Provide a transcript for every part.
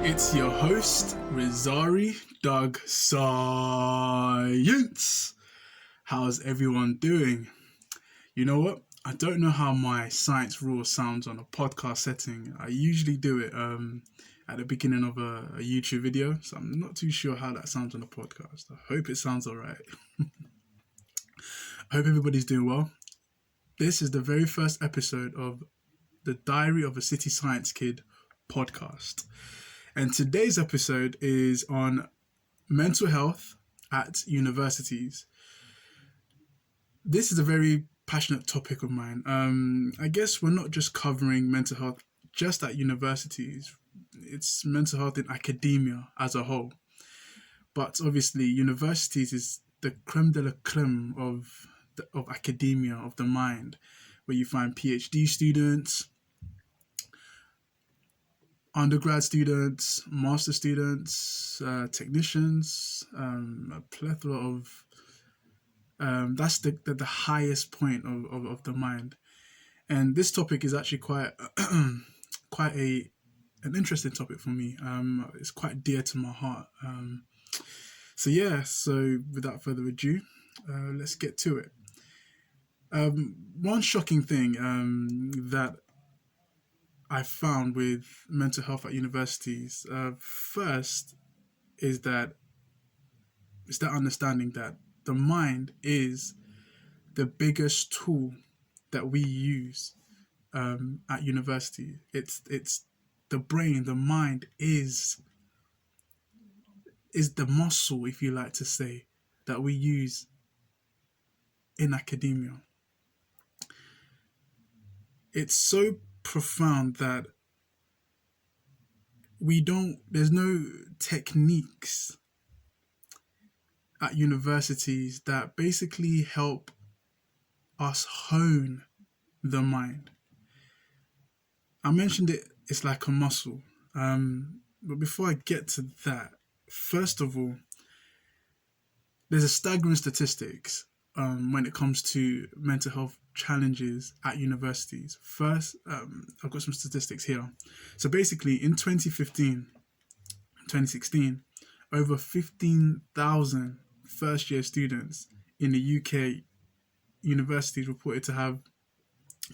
It's your host, Rizari Doug Science. How's everyone doing? You know what? I don't know how my science raw sounds on a podcast setting. I usually do it at the beginning of a YouTube video, so I'm not too sure how that sounds on a podcast. I hope it sounds alright. I hope everybody's doing well. This is the very first episode of the Diary of a City Science Kid podcast. And today's episode is on mental health at universities. This is a very passionate topic of mine. I guess we're not just covering mental health just at universities. It's mental health in academia as a whole. But obviously, universities is the creme de la creme of academia, of the mind, where you find PhD students, undergrad students, master students, technicians, a plethora of that's the highest point of the mind. And this topic is actually quite an interesting topic for me. It's quite dear to my heart. So without further ado, let's get to it. One shocking thing that I found with mental health at universities, first is that understanding that the mind is the biggest tool that we use at university. It's the brain, the mind is the muscle, if you like to say, that we use in academia. It's so profound that there's no techniques at universities that basically help us hone the mind. I mentioned it's like a muscle. But before I get to that, first of all, there's a staggering statistics when it comes to mental health challenges at universities. First, I've got some statistics here. So basically, in 2016, over 15,000 first-year students in the UK universities reported to have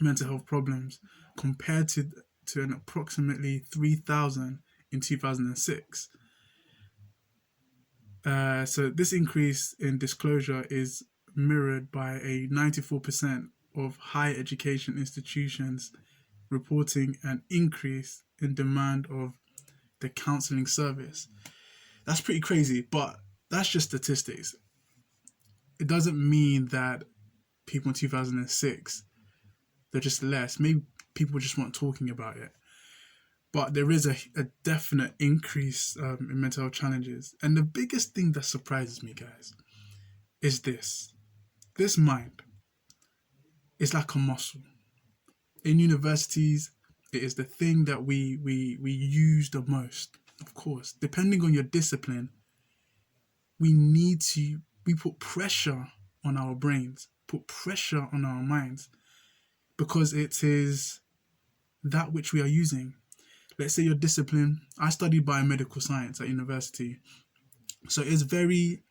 mental health problems, compared to an approximately 3,000 in 2006. So this increase in disclosure is mirrored by a 94% of higher education institutions reporting an increase in demand of the counselling service. That's pretty crazy, but that's just statistics. It doesn't mean that people in 2006, they're just less. Maybe people just weren't talking about it. But there is a definite increase in mental health challenges. And the biggest thing that surprises me, guys, is this. This mind is like a muscle. In universities, it is the thing that we use the most. Of course, depending on your discipline, we put pressure on our brains, put pressure on our minds, because it is that which we are using. Let's say your discipline. I studied biomedical science at university, so it's very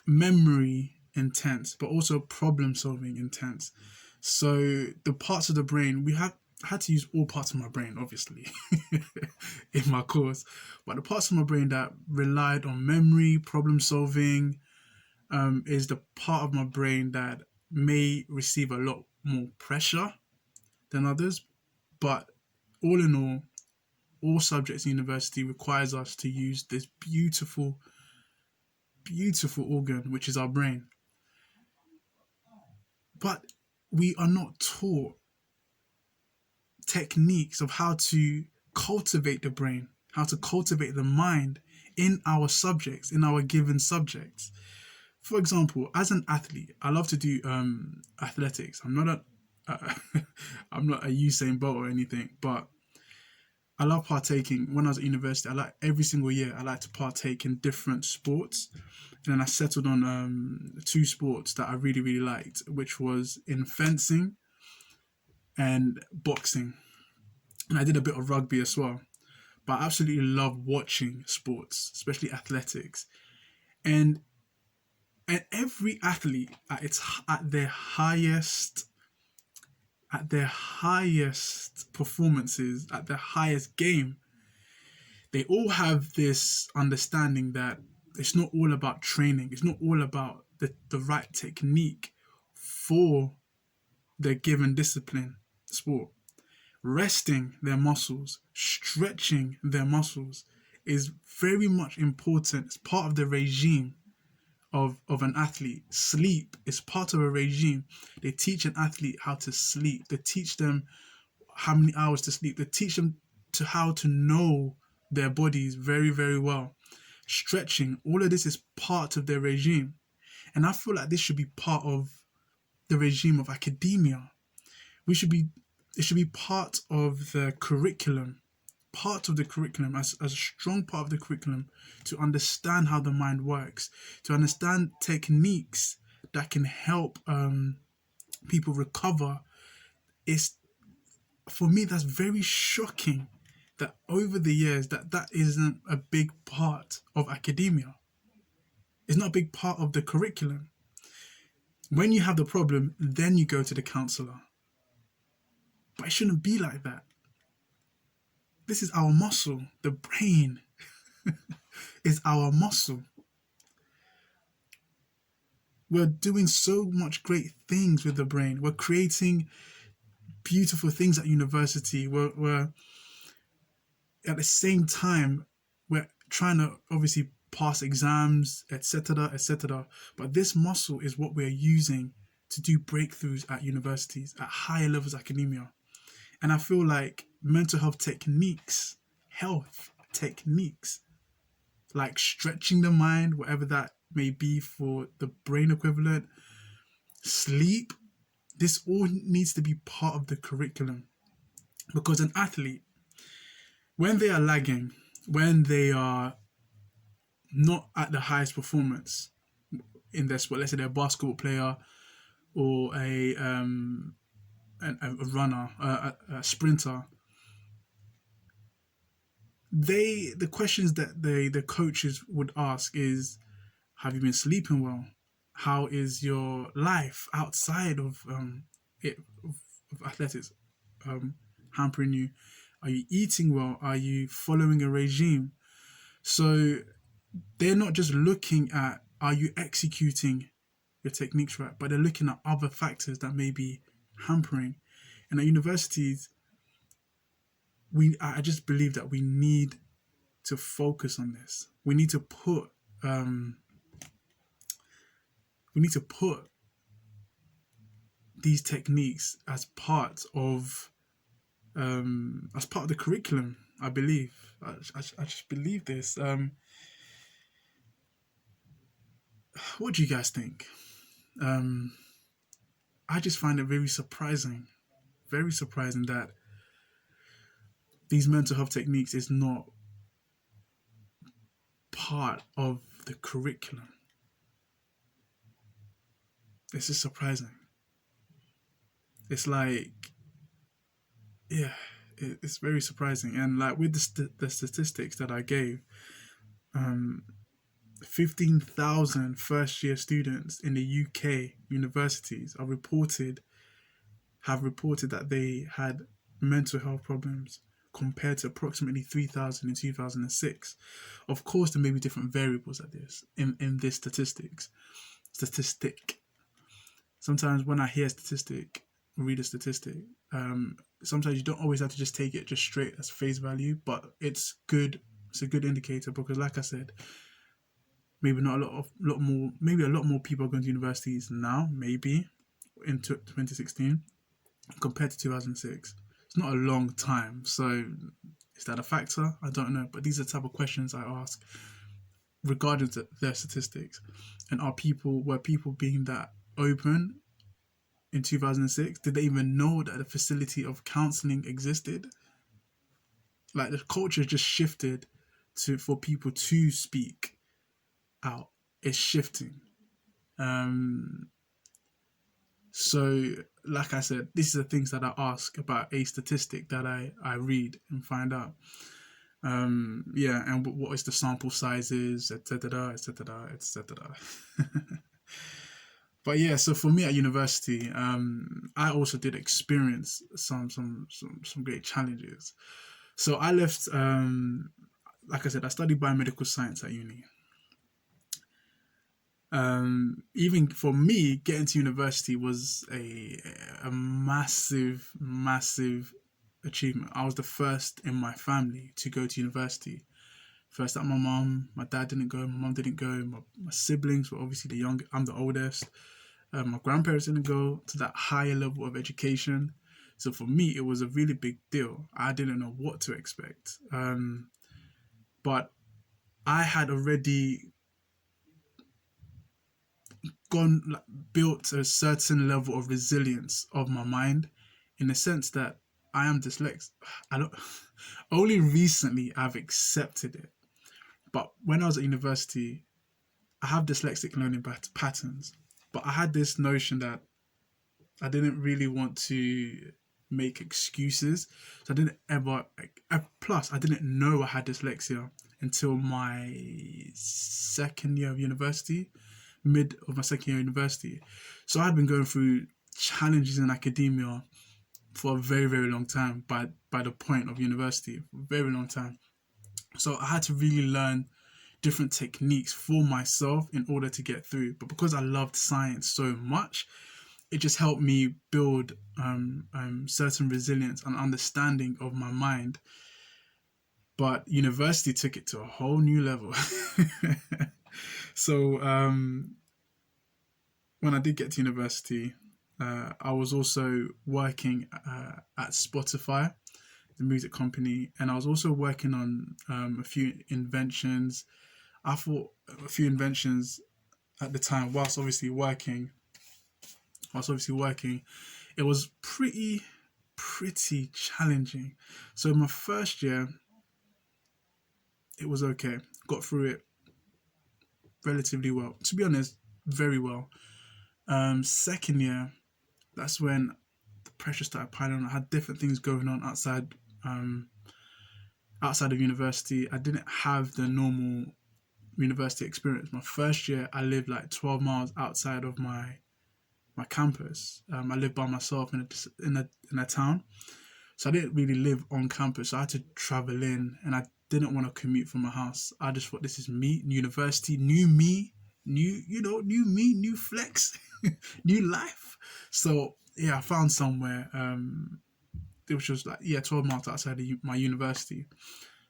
memory intense, but also problem solving intense. So the parts of the brain, we had to use all parts of my brain, obviously, in my course. But the parts of my brain that relied on memory, problem solving, is the part of my brain that may receive a lot more pressure than others. But all in all subjects in university requires us to use this beautiful, beautiful organ, which is our brain. But we are not taught techniques of how to cultivate the brain, how to cultivate the mind in our subjects, in our given subjects. For example, as an athlete, I love to do athletics. I'm not a Usain Bolt or anything, but I love partaking. When I was at university, every single year I like to partake in different sports. And then I settled on 2 sports that I really, really liked, which was in fencing and boxing. And I did a bit of rugby as well. but I absolutely love watching sports, especially athletics. And every athlete at their highest performances, at their highest game, they all have this understanding that it's not all about training. It's not all about the right technique for their given discipline, sport. Resting their muscles, stretching their muscles is very much important. It's part of the regime of an athlete. Sleep is part of a regime. They teach an athlete how to sleep. They teach them how many hours to sleep. They teach them to how to know their bodies very, very well. Stretching, all of this is part of their regime. And I feel like this should be part of the regime of academia. We should be it should be part of the curriculum as a strong part of the curriculum, to understand how the mind works, to understand techniques that can help people recover. It's, for me, that's very shocking that over the years that isn't a big part of academia. It's not a big part of the curriculum. When you have the problem, then you go to the counselor. But it shouldn't be like that. This is our muscle. The brain is our muscle. We're doing so much great things with the brain. We're creating beautiful things at university. We're at the same time, we're trying to obviously pass exams, etc., etc. But this muscle is what we're using to do breakthroughs at universities, at higher levels of academia. And I feel like mental health techniques, like stretching the mind, whatever that may be for the brain equivalent, sleep, this all needs to be part of the curriculum. Because an athlete, when they are lagging, when they are not at the highest performance in their sport, let's say they're a basketball player or a runner, a sprinter, the questions that the coaches would ask is, have you been sleeping well? How is your life outside of it of athletics um, hampering you? Are you eating well? Are you following a regime? So they're not just looking at, are you executing your techniques right, but they're looking at other factors that may be hampering. And at universities, I just believe that we need to focus on this. Um, we need to put these techniques as part of the curriculum. I believe. I just believe this. What do you guys think? Um, I just find it very surprising that these mental health techniques is not part of the curriculum. It's just surprising. It's like, yeah, it's very surprising. And like with the statistics that I gave, um, 15,000 first year students in the UK universities have reported that they had mental health problems, compared to approximately 3,000 in 2006. Of course, there may be different variables at this in this statistic. Sometimes when I hear a statistic, read a statistic, sometimes you don't always have to just take it just straight as face value, but it's good. It's a good indicator because, like I said, maybe not lot more, maybe a lot more people are going to universities now, maybe in 2016 compared to 2006. It's not a long time, so is that a factor? I don't know, but these are the type of questions I ask regarding their statistics. And were people being that open in 2006? Did they even know that the facility of counseling existed? Like, the culture just shifted for people to speak out. It's shifting. Um, so, like I said, these are the things that I ask about a statistic that I read and find out. Yeah, and what is the sample sizes, etc., etc., etc. But yeah, so for me at university, I also did experience some great challenges. So I left, like I said, I studied biomedical science at uni. Even for me, getting to university was a massive achievement. I was the first in my family to go to university. First up, my mom, my dad didn't go, my mom didn't go, my siblings were obviously the young. I'm the oldest. My grandparents didn't go to that higher level of education. So for me, it was a really big deal. I didn't know what to expect. But I had already gone, like, built a certain level of resilience of my mind, in the sense that I am dyslexic. I don't. Only recently I've accepted it. But when I was at university, I have dyslexic learning patterns. But I had this notion that I didn't really want to make excuses. So I didn't ever. Plus, I didn't know I had dyslexia until my second year of university, mid of my second year of university. So I had been going through challenges in academia for a very long time. By the point of university, for a very long time. So I had to really learn different techniques for myself in order to get through. But because I loved science so much, it just helped me build certain resilience and understanding of my mind. But university took it to a whole new level. So when I did get to university, I was also working at Spotify, the music company, and I was also working on a few inventions. I thought a few inventions at the time, whilst obviously working, it was pretty challenging. So my first year, it was okay. Got through it relatively well. To be honest, very well. Second year, that's when the pressure started piling on. I had different things going on um, outside of university. I didn't have the normal university experience. My first year, I lived like 12 miles outside of my campus. I lived by myself in a town, so I didn't really live on campus. So I had to travel in, and I didn't want to commute from my house. I just thought, this is me, university, new me, new me, new flex, new life. So yeah, I found somewhere. Which was like, yeah, 12 miles outside of my university.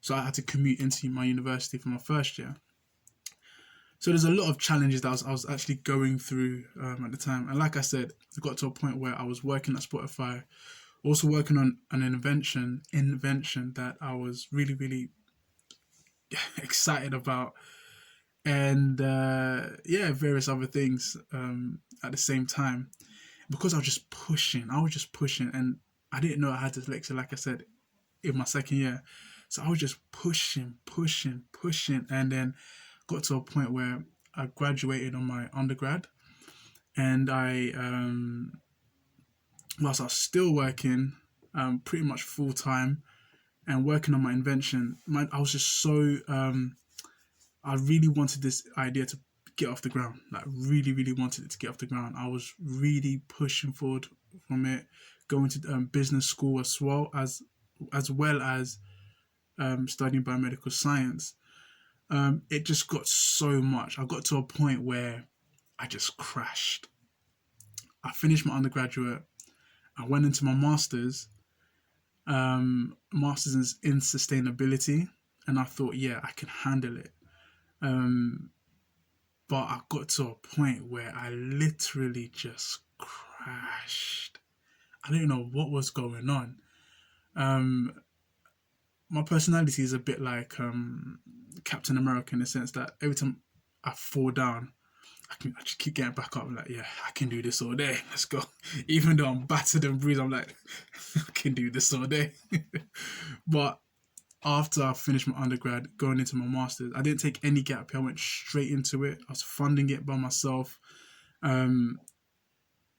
So I had to commute into my university for my first year. So there's a lot of challenges that I was actually going through at the time. And like I said, I got to a point where I was working at Spotify, also working on an invention that I was really excited about, and yeah, various other things at the same time. Because I was just pushing, and I didn't know I had dyslexia, like I said, in my second year. So I was just pushing, and then got to a point where I graduated on my undergrad, and whilst I was still working, pretty much full time, and working on my invention, I was just so I really wanted this idea to get off the ground. Like, really wanted it to get off the ground. I was really pushing forward from it, going to business school as well as studying biomedical science. It just got so much. I got to a point where I just crashed. I finished my undergraduate. I went into my master's, master's in sustainability, and I thought, yeah, I can handle it. Um, but I got to a point where I literally just crashed. I didn't know what was going on. Um, my personality is a bit like Captain America, in the sense that every time I fall down, I just keep getting back up. I'm like, yeah, I can do this all day. Let's go. Even though I'm battered and bruised, I'm like, I can do this all day. But after I finished my undergrad, going into my master's, I didn't take any gap year. I went straight into it. I was funding it by myself. Um,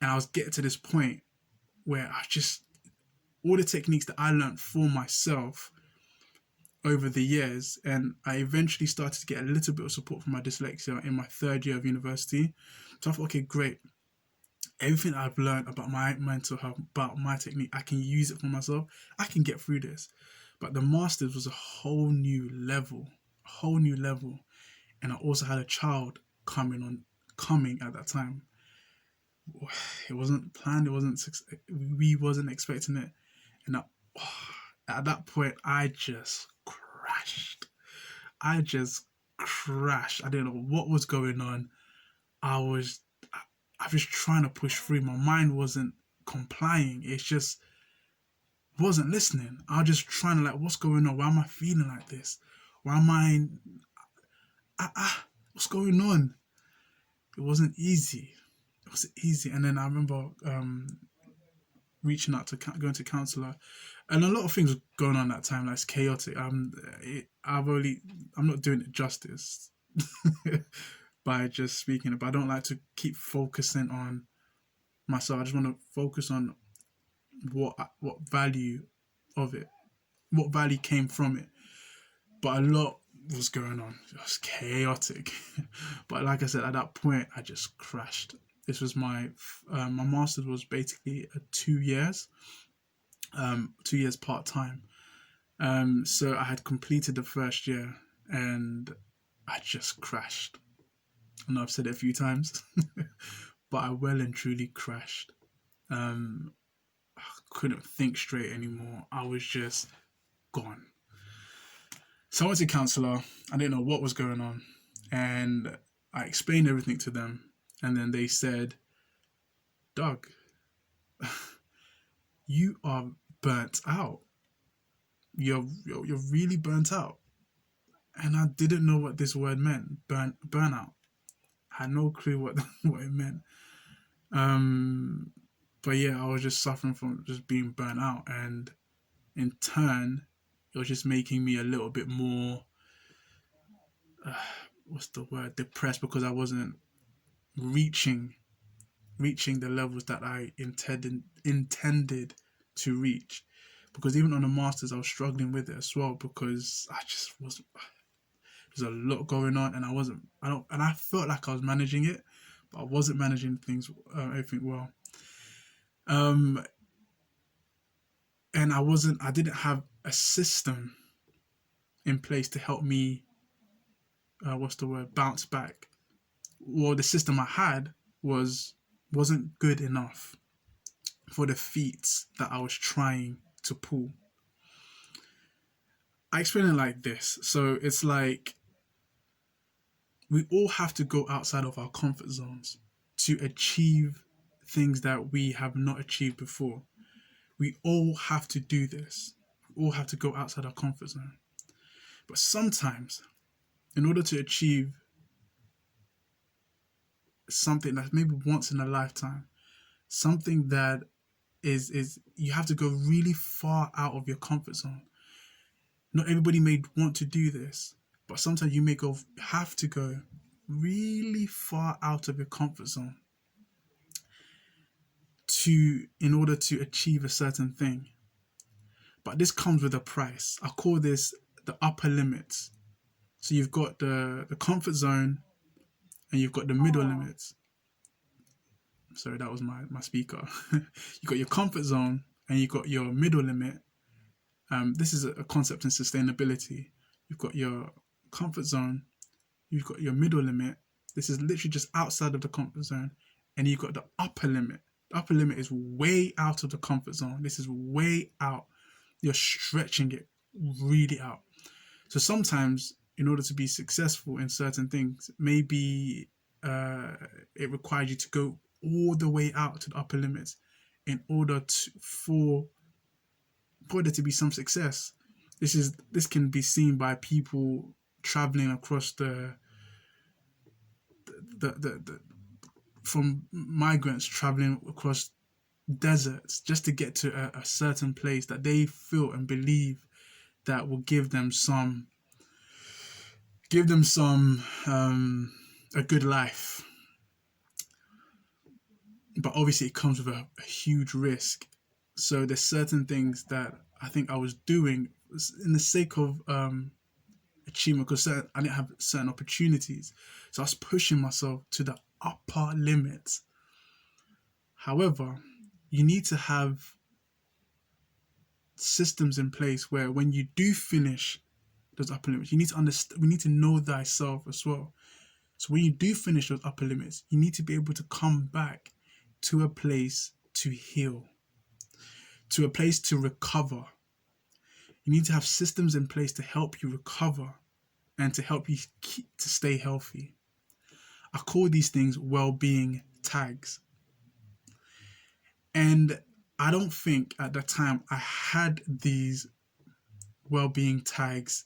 and I was getting to this point where all the techniques that I learned for myself, over the years, and I eventually started to get a little bit of support from my dyslexia in my third year of university. So I thought, okay, great. Everything I've learned about my mental health, about my technique, I can use it for myself. I can get through this. But the masters was a whole new level, and I also had a child coming at that time. It wasn't planned. It wasn't. We wasn't expecting it, and at that point, I just crashed. I just crashed. I didn't know what was going on. I was I was trying to push through. My mind wasn't complying. It just wasn't listening. I was just trying to like, what's going on? Why am I feeling like this? Why am what's going on? It wasn't easy. It wasn't easy. And then I remember reaching out to going to counselor, and a lot of things were going on that time. Like it's chaotic. I'm not doing it justice by just speaking it. But I don't like to keep focusing on myself. I just want to focus on what value of it, what value came from it. But a lot was going on. It was chaotic. But like I said, at that point, I just crashed. This was my master's was basically 2 years, 2 years part time. So I had completed the first year, and I just crashed. I know I've said it a few times, but I well and truly crashed. Um, I couldn't think straight anymore. I was just gone. So I went to counselor. I didn't know what was going on, and I explained everything to them. And then they said, "Doug, you are burnt out. You're really burnt out." And I didn't know what this word meant. Burnout. I had no clue what what it meant. Um, but yeah, I was just suffering from just being burnt out, and in turn, it was just making me a little bit more. Uh, what's the word? Depressed, because I wasn't reaching reaching the levels that I intended to reach. Because even on the masters, I was struggling with it as well, because I just wasn't. There's a lot going on, and I felt like I was managing it, but I wasn't managing everything well. Um, and I didn't have a system in place to help me. What's the word? Bounce back. Well, the system I had wasn't good enough for the feats that I was trying to pull. I explain it like this. So it's like we all have to go outside of our comfort zones to achieve things that we have not achieved before. We all have to do this. We all have to go outside our comfort zone. But sometimes, in order to achieve something that's maybe once in a lifetime, something that is you have to go really far out of your comfort zone. Not everybody may want to do this, but sometimes you may have to go really far out of your comfort zone in order to achieve a certain thing. But this comes with a price. I call this the upper limits. So you've got the comfort zone, and you've got the middle limits. Sorry, that was my speaker. You got your comfort zone, and you got your middle limit. This is a concept in sustainability. You've got your comfort zone, you've got your middle limit. This is literally just outside of the comfort zone, and you've got the upper limit. The upper limit is way out of the comfort zone. This is way out. You're stretching it really out. So sometimes, in order to be successful in certain things, maybe it requires you to go all the way out to the upper limits in order for there to be some success. This can be seen by people traveling across the from migrants traveling across deserts just to get to a certain place that they feel and believe that will give them some a good life. But obviously it comes with a huge risk. So there's certain things that I think I was doing in the sake of achievement, because I didn't have certain opportunities, so I was pushing myself to the upper limits. However, you need to have systems in place where when you do finish those upper limits, you need to understand. We need to know thyself as well. So when you do finish those upper limits, you need to be able to come back to a place to heal, to a place to recover. You need to have systems in place to help you recover and to help you to stay healthy. I call these things well-being tags. And I don't think at that time I had these well-being tags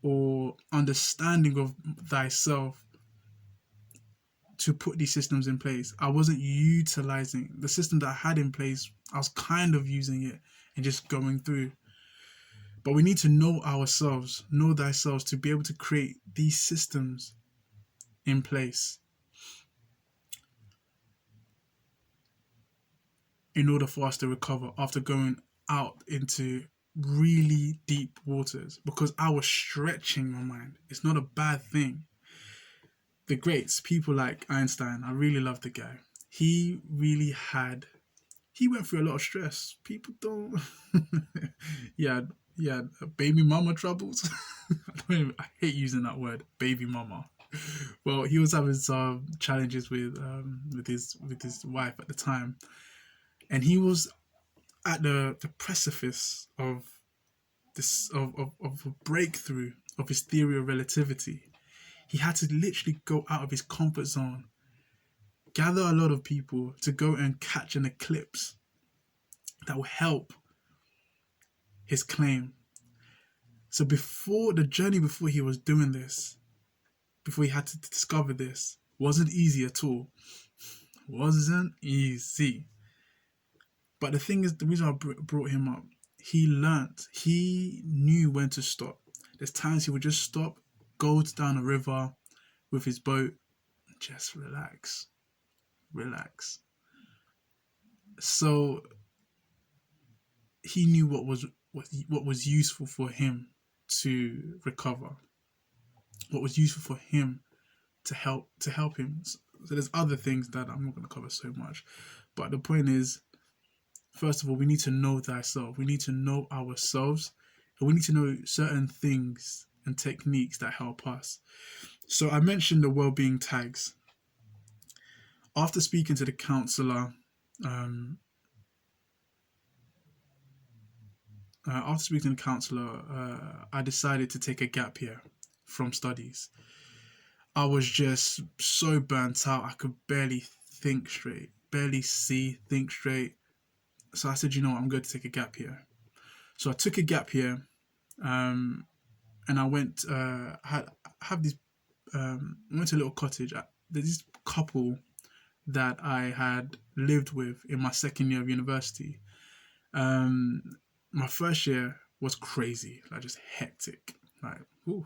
or understanding of thyself to put these systems in place. I wasn't utilizing the system that I had in place. I was kind of using it and just going through. But we need to know ourselves, know thyself, to be able to create these systems in place in order for us to recover after going out into really deep waters, because I was stretching my mind. It's not a bad thing. The greats, people like Einstein, I really love the guy. He really had, he went through a lot of stress. People don't, yeah, yeah, baby mama troubles. I hate using that word, baby mama. Well, he was having some challenges with his wife at the time, and he was at the precipice of of a breakthrough of his theory of relativity. He had to literally go out of his comfort zone, gather a lot of people to go and catch an eclipse that will help his claim. So before the journey, before he was doing this, before he had to discover this, wasn't easy at all. Wasn't easy. But the thing is, the reason I brought him up, he learnt, he knew when to stop. There's times he would just stop, go down a river with his boat, and just relax, relax. So he knew what was useful for him to recover, what was useful for him to help him. So there's other things that I'm not going to cover so much, but the point is, first of all, we need to know thyself. We need to know ourselves, and we need to know certain things and techniques that help us. So I mentioned the well-being tags. After speaking to the counselor, um, I decided to take a gap year from studies. I was just so burnt out. I could barely think straight, barely see, think straight. So I said, you know what, I'm going to take a gap year. So I took a gap year, and I went. Have this. I went to a little cottage. There's this couple that I had lived with in my second year of university. Um, my first year was crazy, like just hectic, like ooh.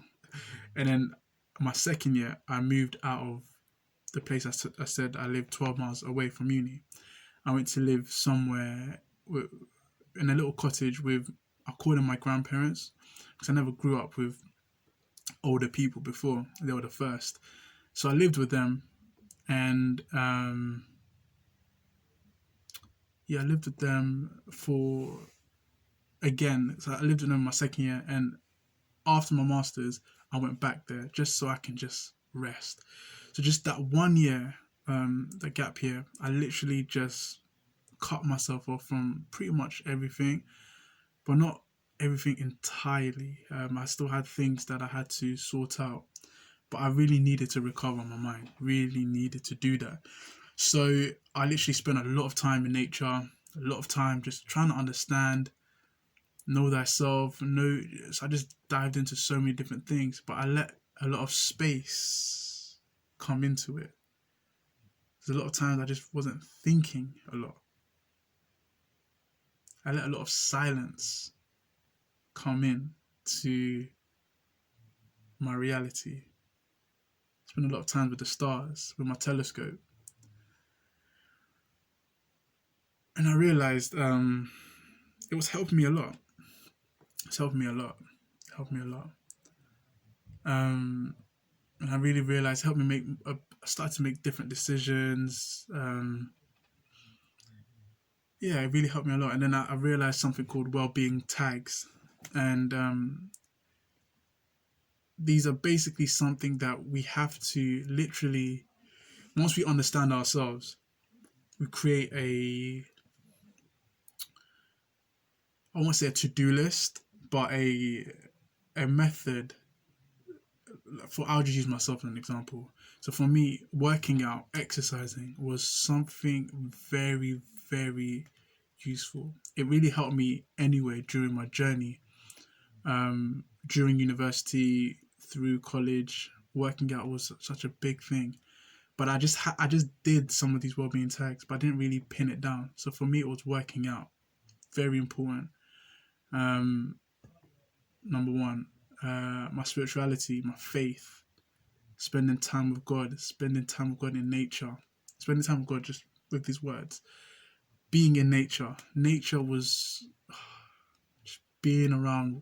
And then my second year, I moved out of the place I said I lived 12 miles away from uni. I went to live somewhere in a little cottage with, I call them my grandparents, because I never grew up with older people before. They were the first. So I lived with them, and yeah, I lived with them for, again, so I lived with them my second year, and after my masters, I went back there just so I can just rest. So just that 1 year, the gap year, I literally just cut myself off from pretty much everything, but not everything entirely. I still had things that I had to sort out, but I really needed to recover my mind, really needed to do that. So I literally spent a lot of time in nature, a lot of time just trying to understand, know thyself, know. So I just dived into so many different things, but I let a lot of space come into it. There's a lot of times I just wasn't thinking a lot. I let a lot of silence come in to my reality. Spent a lot of time with the stars, with my telescope. And I realized it was helping me a lot. It's helped me a lot. Helped me a lot. Um, and I really realized it helped me make. I started to make different decisions. Yeah, it really helped me a lot. And then I realized something called well-being tags, and these are basically something that we have to literally, once we understand ourselves, we create a, I won't say a to-do list, but a method. For I'll just use myself as an example. So for me, working out, exercising was something very, very useful. It really helped me anyway during my journey, during university, through college. Working out was such a big thing, but I just did some of these well-being tags, but I didn't really pin it down. So for me, it was working out, very important. Um, Number one, my spirituality, my faith, spending time with God, spending time with God in nature, spending time with God just with these words, being in nature. Nature was just being around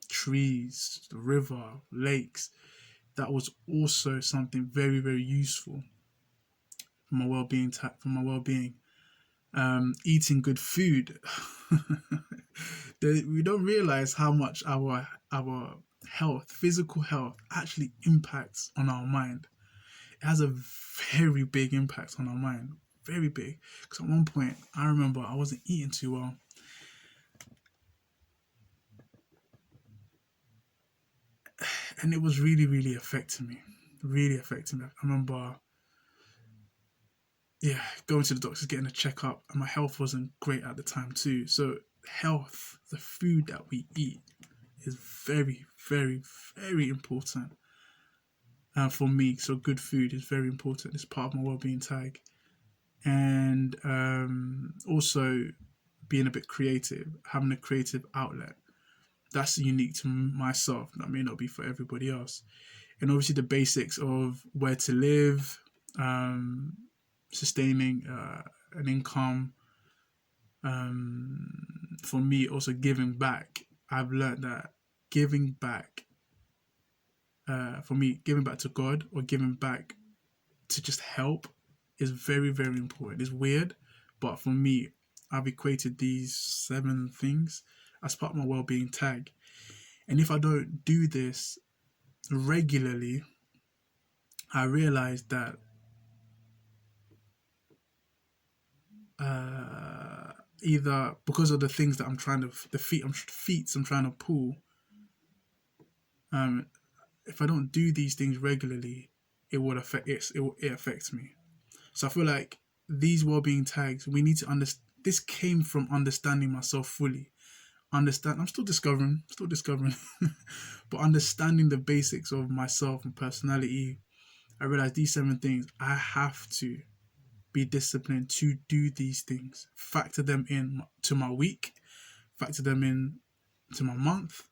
trees, the river, lakes. That was also something very, very useful for my well-being. For my well-being, eating good food. We don't realize how much our health, physical health, actually impacts on our mind. It has a very big impact on our mind, very big. Because at one point, I remember I wasn't eating too well, and it was really, really affecting me. Really affecting me. I remember, yeah, going to the doctors, getting a checkup, and my health wasn't great at the time too. So health, the food that we eat, is very, very, very important for me. So good food is very important. It's part of my well-being tag, and also being a bit creative, having a creative outlet. That's unique to myself. That may not be for everybody else. And obviously the basics of where to live, um, sustaining an income. For me, also giving back. I've learned that giving back, for me, giving back to God or giving back to just help is very, very important. It's weird, but for me, I've equated these 7 things as part of my well-being tag. And if I don't do this regularly, I realize that either because of the things that I'm trying to, feats I'm trying to pull, um, if I don't do these things regularly, it will affect it affects me. So I feel like these well-being tags, we need to understand. This came from understanding myself fully. I'm still discovering, but understanding the basics of myself and personality, I realized these 7 things. I have to be disciplined to do these things. Factor them in to my week. Factor them in to my month.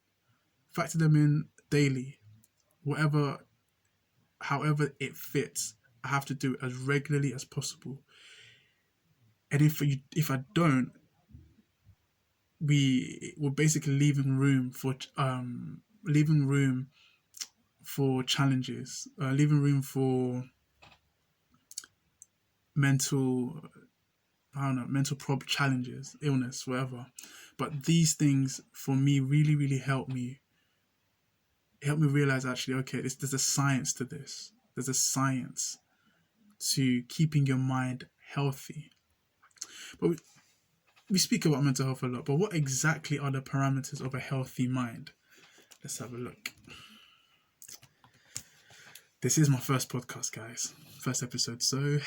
Factor them in daily. Whatever, however it fits. I have to do it as regularly as possible. And if I don't, we're basically leaving room for challenges, leaving room for mental, I don't know, mental challenges, illness, whatever. But these things for me really, really help me realize actually, okay, there's a science to this. There's a science to keeping your mind healthy. But we speak about mental health a lot, but what exactly are the parameters of a healthy mind? Let's have a look. This is my first podcast, guys. First episode, so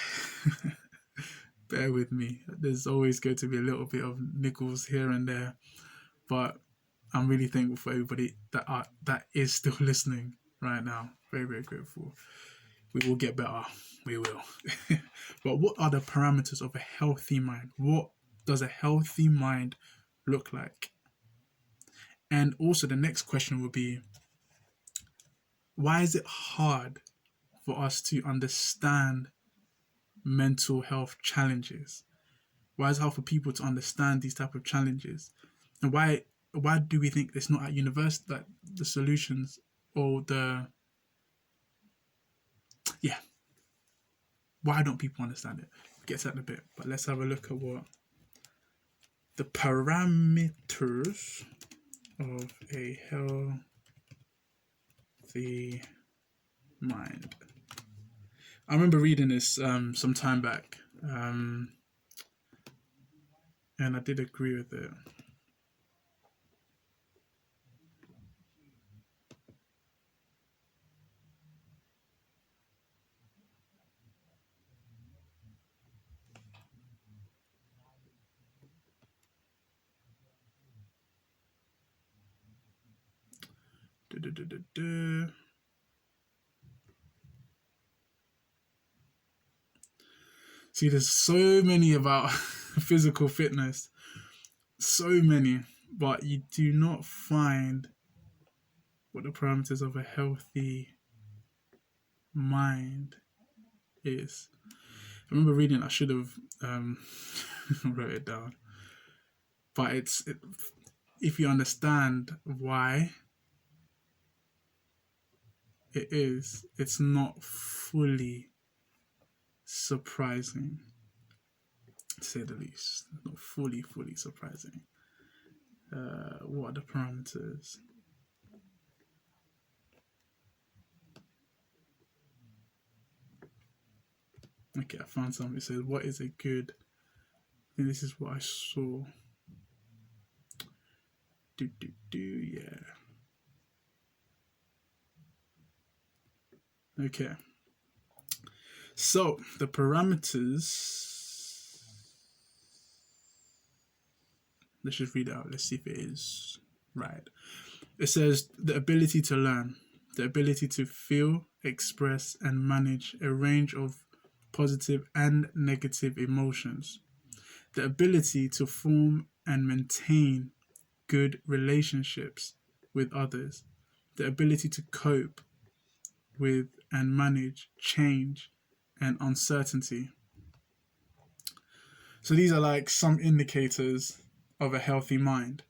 bear with me. There's always going to be a little bit of niggles here and there, but I'm really thankful for everybody that is still listening right now. Very, very grateful. We will get better. We will. But what are the parameters of a healthy mind? What does a healthy mind look like? And also, the next question will be, why is it hard for us to understand mental health challenges? Why is it hard for people to understand these type of challenges? And why do we think it's not at university that the solutions or the yeah, why don't people understand it? We'll get to that in a bit, but let's have a look at what the parameters of a healthy mind. I remember reading this some time back, and I did agree with it. See, there's so many about physical fitness, so many, but you do not find what the parameters of a healthy mind is. I remember reading, I should have wrote it down, but if you understand why it is, it's not fully surprising, to say the least. Not fully surprising. What are the parameters? Okay, I found something. It says, what is a good... I think this is what I saw. Yeah. Okay. So, the parameters... Let's just read it out. Let's see if it is right. It says the ability to learn, the ability to feel, express, and manage a range of positive and negative emotions, the ability to form and maintain good relationships with others, the ability to cope with and manage change and uncertainty. So these are like some indicators of a healthy mind.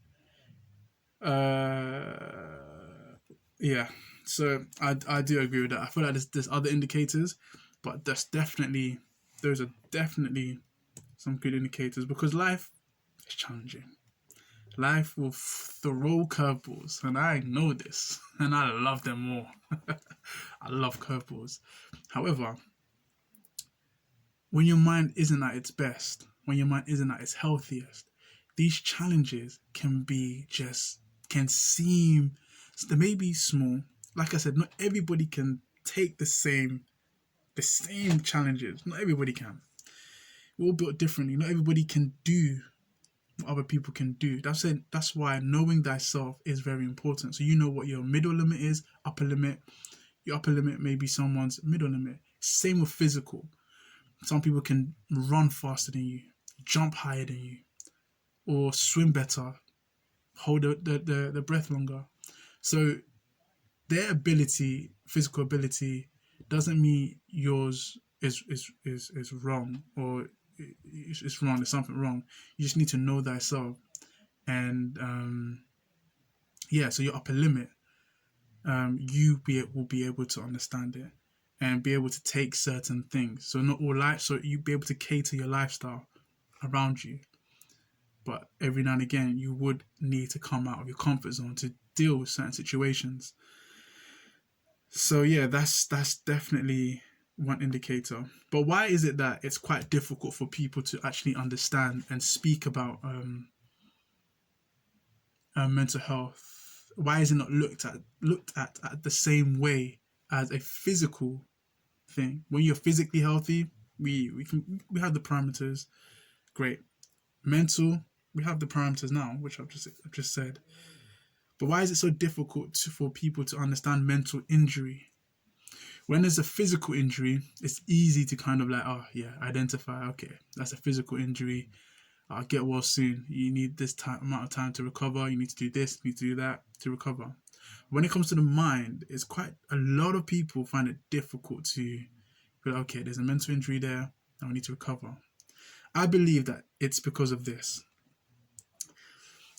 Yeah, so I do agree with that. I feel like there's other indicators, but those are definitely some good indicators, because life is challenging. Life will throw curveballs, and I know this, and I love them more. I love curveballs. However, when your mind isn't at its best, when your mind isn't at its healthiest, these challenges can seem, they may be small. Like I said, not everybody can take the same challenges. Not everybody can. We're all built differently. Not everybody can do what other people can do. That's why knowing thyself is very important. So you know what your middle limit is, upper limit. Your upper limit may be someone's middle limit. Same with physical. Some people can run faster than you, jump higher than you, or swim better, hold the breath longer. So their ability, physical ability, doesn't mean yours is wrong, or it's wrong. There's something wrong. You just need to know thyself, and yeah. So your upper limit, will be able to understand it and be able to take certain things. So not all life. So you be able to cater your lifestyle around you. But every now and again, you would need to come out of your comfort zone to deal with certain situations. So yeah, that's definitely one indicator. But why is it that it's quite difficult for people to actually understand and speak about mental health? Why is it not looked at the same way as a physical thing? When you're physically healthy, we have the parameters. Great. Mental, we have the parameters now, which I've just said. But why is it so difficult for people to understand mental injury? When there's a physical injury, it's easy to kind of like, oh yeah, identify, okay, that's a physical injury. I'll get well soon. You need this amount of time to recover. You need to do this, you need to do that to recover. When it comes to the mind, it's quite a lot of people find it difficult to be like, okay, there's a mental injury there, and we need to recover. I believe that it's because of this.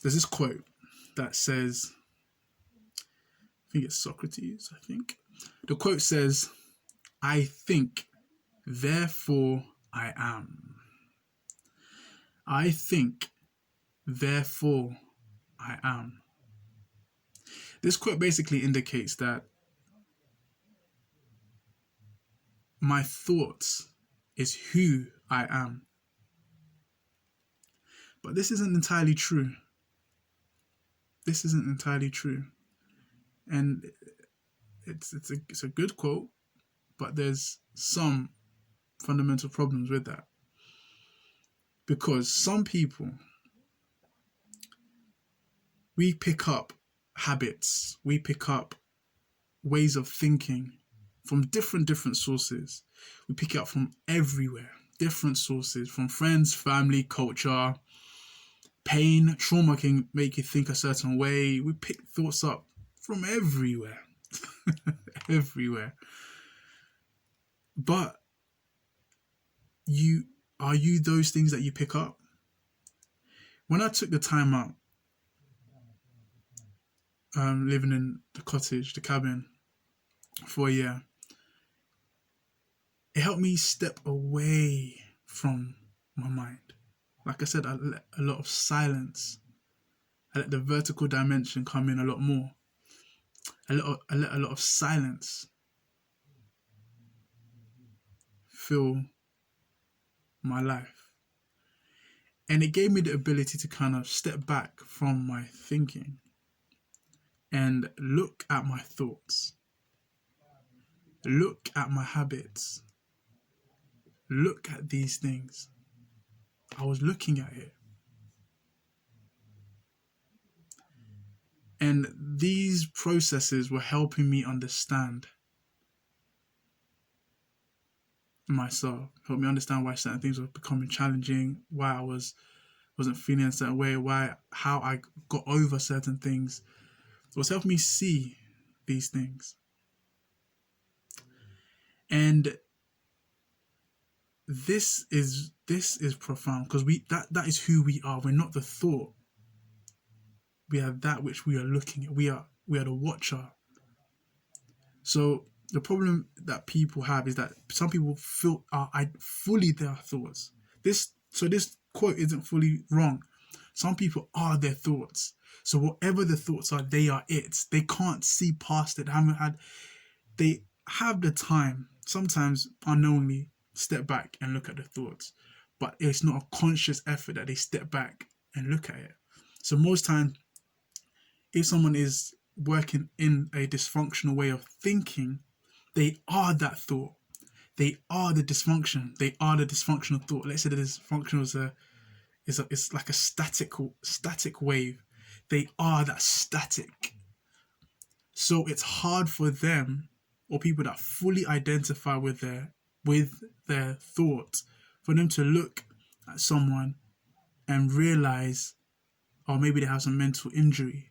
There's this quote that says, I think it's Socrates, I think. The quote says, "I think, therefore I am. I think, therefore I am." This quote basically indicates that my thoughts is who I am. But this isn't entirely true. This isn't entirely true. And it's a good quote, but there's some fundamental problems with that. Because some people, we pick up habits, we pick up ways of thinking from different sources. We pick it up from everywhere, different sources, from friends, family, culture, pain, trauma can make you think a certain way. We pick thoughts up from everywhere. Everywhere. But are you those things that you pick up? When I took the time out, living in the cottage, the cabin, for a year, it helped me step away from my mind. Like I said, I let a lot of silence. I let the vertical dimension come in a lot more. I let a lot of silence fill my life. And it gave me the ability to kind of step back from my thinking and look at my thoughts, look at my habits, look at these things. I was looking at it. And these processes were helping me understand myself, helped me understand why certain things were becoming challenging, why I wasn't feeling a certain way, how I got over certain things. It was helping me see these things. And this is profound, because that is who we are. We're not the thought. We are that which we are looking at. We are the watcher. So the problem that people have is that some people are fully their thoughts. This quote isn't fully wrong. Some people are their thoughts. So whatever the thoughts are, they are it. They can't see past it. They have the time, sometimes unknowingly, step back and look at the thoughts. But it's not a conscious effort that they step back and look at it. So most times, if someone is working in a dysfunctional way of thinking, they are that thought. They are the dysfunction. They are the dysfunctional thought. Let's say the dysfunctional is like a static wave. They are that static. So it's hard for them, or people that fully identify with their thoughts, for them to look at someone and realize, or maybe they have some mental injury.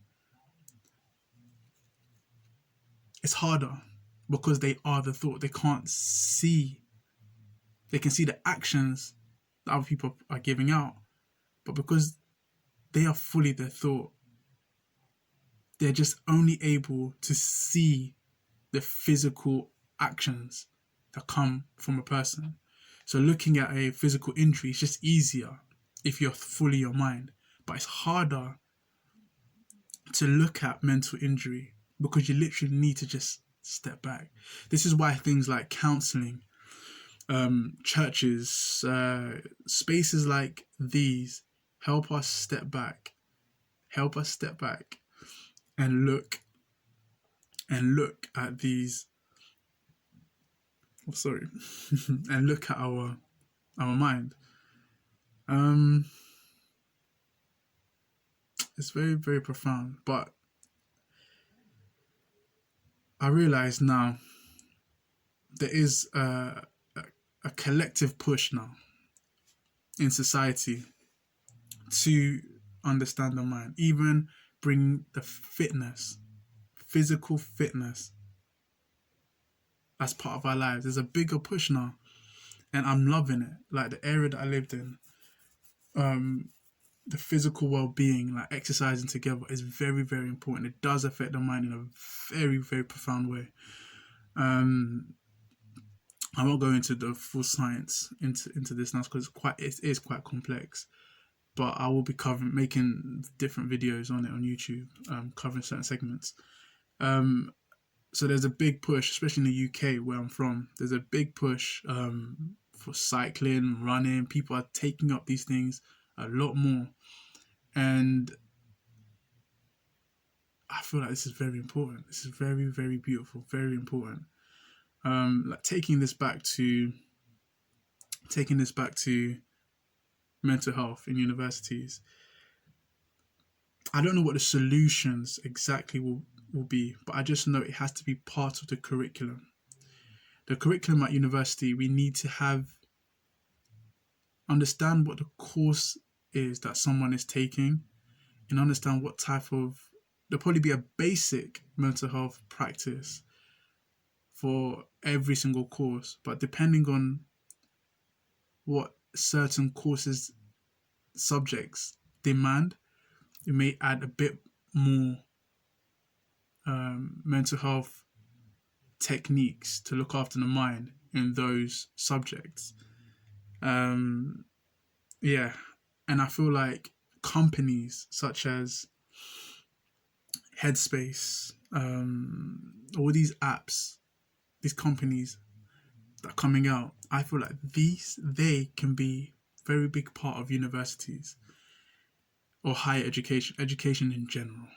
It's harder because they are the thought. They can't see. They can see the actions that other people are giving out, but because they are fully their thought, they're just only able to see the physical actions that come from a person. So looking at a physical injury is just easier if you're fully your mind, but it's harder to look at mental injury because you literally need to just step back. This is why things like counseling, churches, spaces like these help us step back and look at these, and look at our mind. It's very, very profound, but I realize now there is a collective push now in society to understand the mind, even bring the physical fitness as part of our lives. There's a bigger push now, and I'm loving it. Like the area that I lived in, the physical well-being, like exercising together, is very, very important. It does affect the mind in a very, very profound way. Um, I won't go into the full science into this now because it is quite complex. But I will be making different videos on it on YouTube, covering certain segments. So there's a big push, especially in the UK where I'm from. There's a big push for cycling, running. People are taking up these things a lot more, and I feel like this is very important. This is very, very beautiful, very important. Like taking this back to mental health in universities. I don't know what the solutions exactly will be, but I just know it has to be part of the curriculum. The curriculum at university, we need to understand what the course is that someone is taking and understand what type of, there'll probably be a basic mental health practice for every single course, but depending on what certain courses subjects demand, it may add a bit more mental health techniques to look after the mind in those subjects. Um, yeah, and I feel like companies such as Headspace, all these apps, these companies that are coming out, I feel like they can be very big part of universities or higher education in general.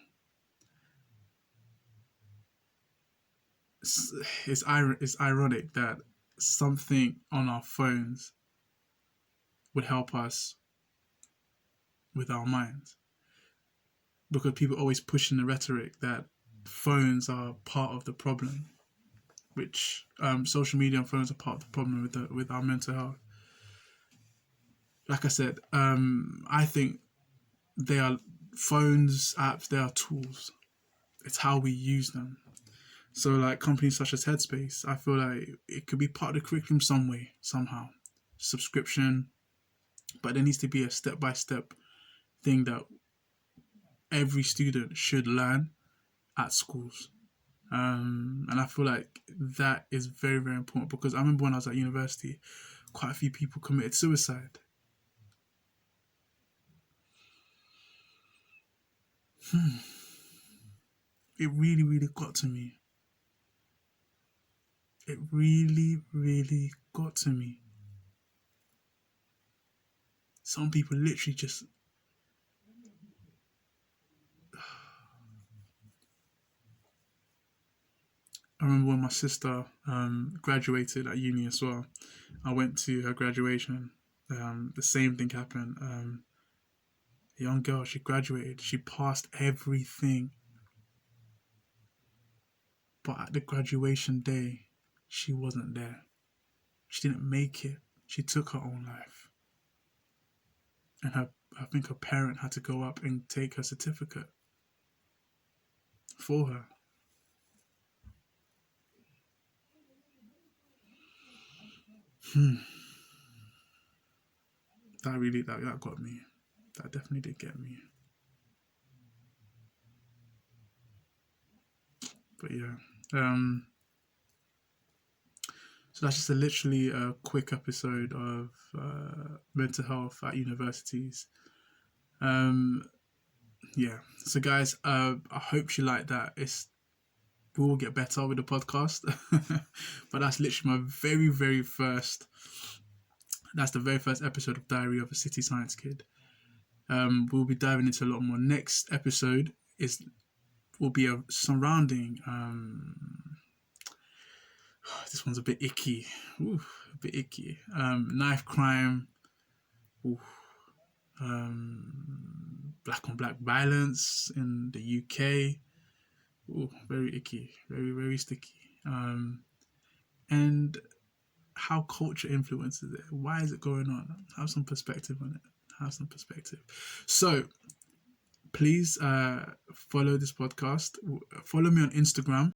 It's ironic that something on our phones would help us with our minds, because people always pushing the rhetoric that phones are part of the problem, which social media and phones are part of the problem with our mental health. Like I said, I think they are phones, apps, they are tools. It's how we use them. So like companies such as Headspace, I feel like it could be part of the curriculum some way, somehow. Subscription, but there needs to be a step-by-step thing that every student should learn at schools. And I feel like that is very, very important, because I remember when I was at university, quite a few people committed suicide. It really, really got to me. It really, really got to me. Some people literally just. I remember when my sister graduated at uni as well. I went to her graduation. The same thing happened. A young girl, she graduated. She passed everything. But at the graduation day, she wasn't there. She didn't make it. She took her own life. And I think her parent had to go up and take her certificate for her. That got me. That definitely did get me. But yeah. So that's just literally a quick episode of mental health at universities. Um, yeah. So guys, I hope you like that. We will get better with the podcast, but that's literally my very, very first. That's the very first episode of Diary of a City Science Kid. We'll be diving into a lot more. Next episode will be surrounding. This one's a bit icky. Ooh, a bit icky. Knife crime. Ooh. Black on black violence in the UK. Ooh, very icky. Very, very sticky. And how culture influences it. Why is it going on? Have some perspective on it. Have some perspective. So please follow this podcast. Follow me on Instagram